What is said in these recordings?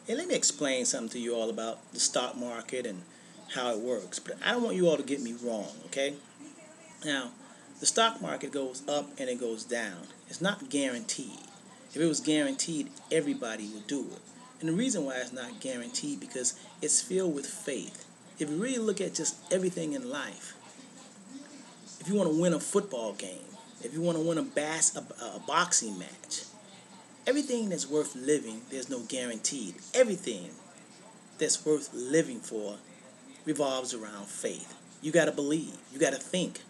And let me explain something to you all about the stock market and how it works. But I don't want you all to get me wrong, okay? Now, the stock market goes up and it goes down. It's not guaranteed. If it was guaranteed, everybody would do it. And the reason why it's not guaranteed because it's filled with faith. If you really look at just everything in life, if you want to win a football game, if you want to win a boxing match, everything that's worth living, there's no guaranteed. Everything that's worth living for revolves around faith. You got to believe. You got to think.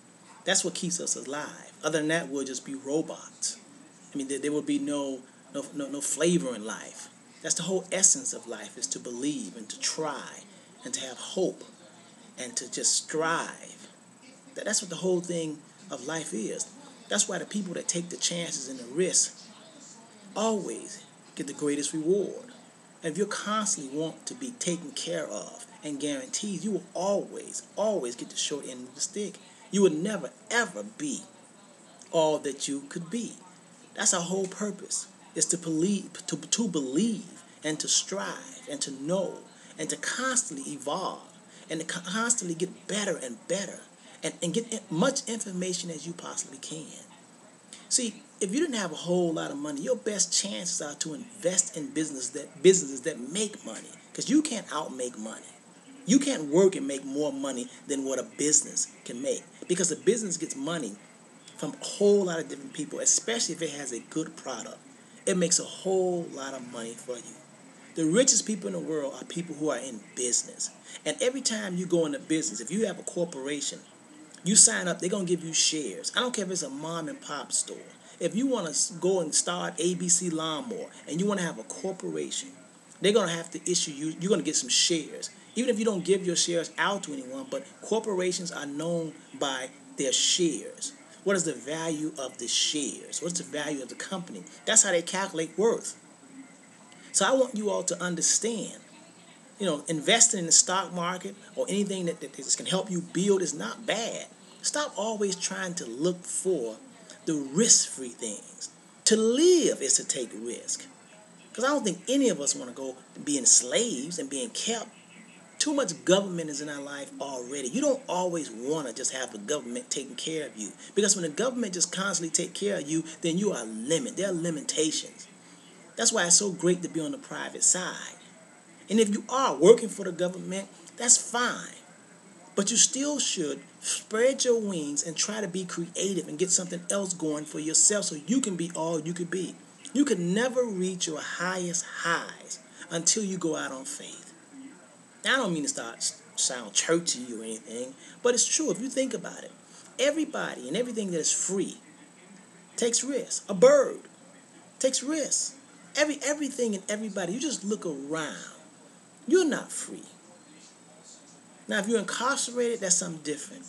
That's what keeps us alive. Other than that, we'll just be robots. I mean, there will be no flavor in life. That's the whole essence of life, is to believe and to try and to have hope and to just strive. That's what the whole thing of life is. That's why the people that take the chances and the risks always get the greatest reward. And if you constantly want to be taken care of and guaranteed, you will always get the short end of the stick. You will never, ever be all that you could be. That's our whole purpose, is to believe and to strive and to know and to constantly evolve and to constantly get better and better and get much information as you possibly can. See, if you didn't have a whole lot of money, your best chances are to invest in businesses that make money, because you can't outmake money. You can't work and make more money than what a business can make, because a business gets money from a whole lot of different people, especially if it has a good product. It makes a whole lot of money for you. The richest people in the world are people who are in business. And every time you go into business, if you have a corporation, you sign up, they're going to give you shares. I don't care if it's a mom and pop store. If you want to go and start ABC Lawnmower and you want to have a corporation, they're going to have to issue you, you're going to get some shares. Even if you don't give your shares out to anyone, but corporations are known by their shares. What is the value of the shares? What's the value of the company? That's how they calculate worth. So I want you all to understand, investing in the stock market or anything that can help you build is not bad. Stop always trying to look for the risk-free things. To live is to take risk. Because I don't think any of us want to go being slaves and being kept. Too much government is in our life already. You don't always want to just have the government taking care of you. Because when the government just constantly take care of you, then you are limited. There are limitations. That's why it's so great to be on the private side. And if you are working for the government, that's fine. But you still should spread your wings and try to be creative and get something else going for yourself so you can be all you could be. You can never reach your highest highs until you go out on faith. Now, I don't mean to sound churchy or anything, but it's true if you think about it. Everybody and everything that is free takes risks. A bird takes risks. Everything and everybody, you just look around. You're not free. Now, if you're incarcerated, that's something different.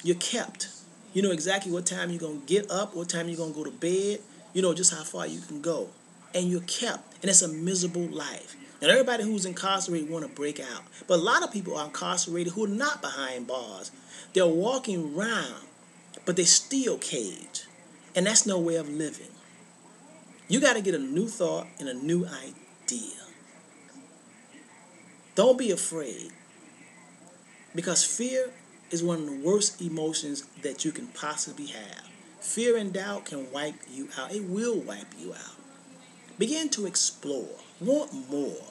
You're kept. You know exactly what time you're going to get up, what time you're going to go to bed. You know just how far you can go. And you're kept. And it's a miserable life. And everybody who's incarcerated want to break out. But a lot of people are incarcerated who are not behind bars. They're walking around, but they're still caged. And that's no way of living. You got to get a new thought and a new idea. Don't be afraid. Because fear is one of the worst emotions that you can possibly have. Fear and doubt can wipe you out. It will wipe you out. Begin to explore. Want more.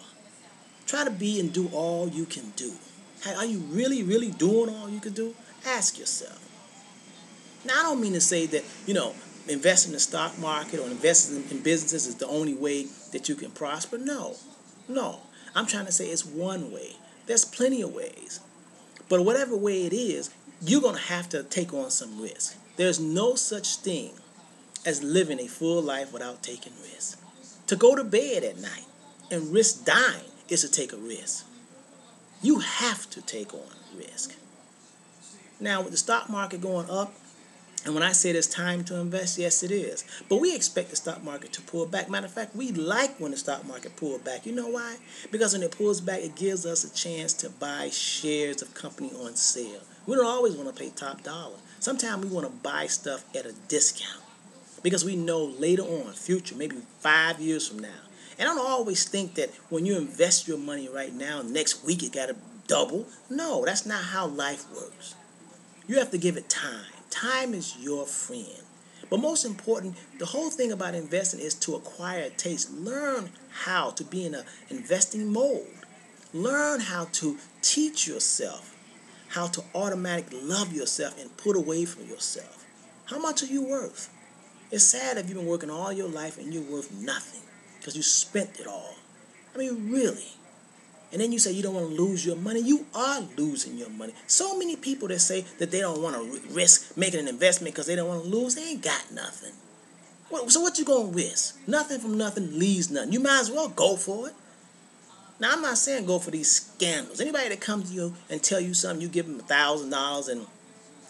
Try to be and do all you can do. Are you really, really doing all you can do? Ask yourself. Now, I don't mean to say that, investing in the stock market or investing in businesses is the only way that you can prosper. No. I'm trying to say it's one way. There's plenty of ways. But whatever way it is, you're going to have to take on some risk. There's no such thing as living a full life without taking risks. To go to bed at night and risk dying is to take a risk. You have to take on risk. Now, with the stock market going up, and when I say it's time to invest, yes, it is. But we expect the stock market to pull back. Matter of fact, we like when the stock market pulls back. You know why? Because when it pulls back, it gives us a chance to buy shares of company on sale. We don't always want to pay top dollar. Sometimes we want to buy stuff at a discount. Because we know later on, future, maybe 5 years from now, And I don't always think that when you invest your money right now, next week it got to double. No, that's not how life works. You have to give it time. Time is your friend. But most important, the whole thing about investing is to acquire a taste. Learn how to be in an investing mode. Learn how to teach yourself how to automatically love yourself and put away from yourself. How much are you worth? It's sad if you've been working all your life and you're worth nothing because you spent it all. I mean, really. And then you say you don't want to lose your money. You are losing your money. So many people that say that they don't want to risk making an investment because they don't want to lose, they ain't got nothing. So what you going to risk? Nothing from nothing leaves nothing. You might as well go for it. Now, I'm not saying go for these scandals. Anybody that comes to you and tell you something, you give them $1,000 and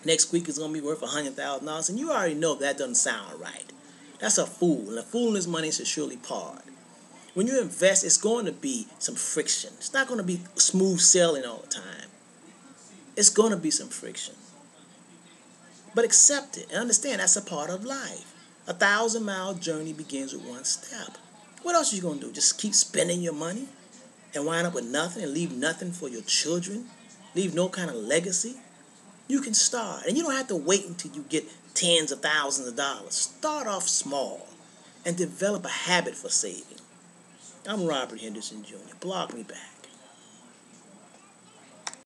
next week it's going to be worth $100,000, and you already know that doesn't sound right. That's a fool, and a fool and his money should surely part. When you invest, it's going to be some friction. It's not going to be smooth sailing all the time. It's going to be some friction. But accept it and understand that's a part of life. 1,000-mile journey begins with one step. What else are you going to do? Just keep spending your money and wind up with nothing and leave nothing for your children? Leave no kind of legacy? You can start. And you don't have to wait until you get tens of thousands of dollars. Start off small and develop a habit for saving. I'm Robert Henderson Jr. Blog me back.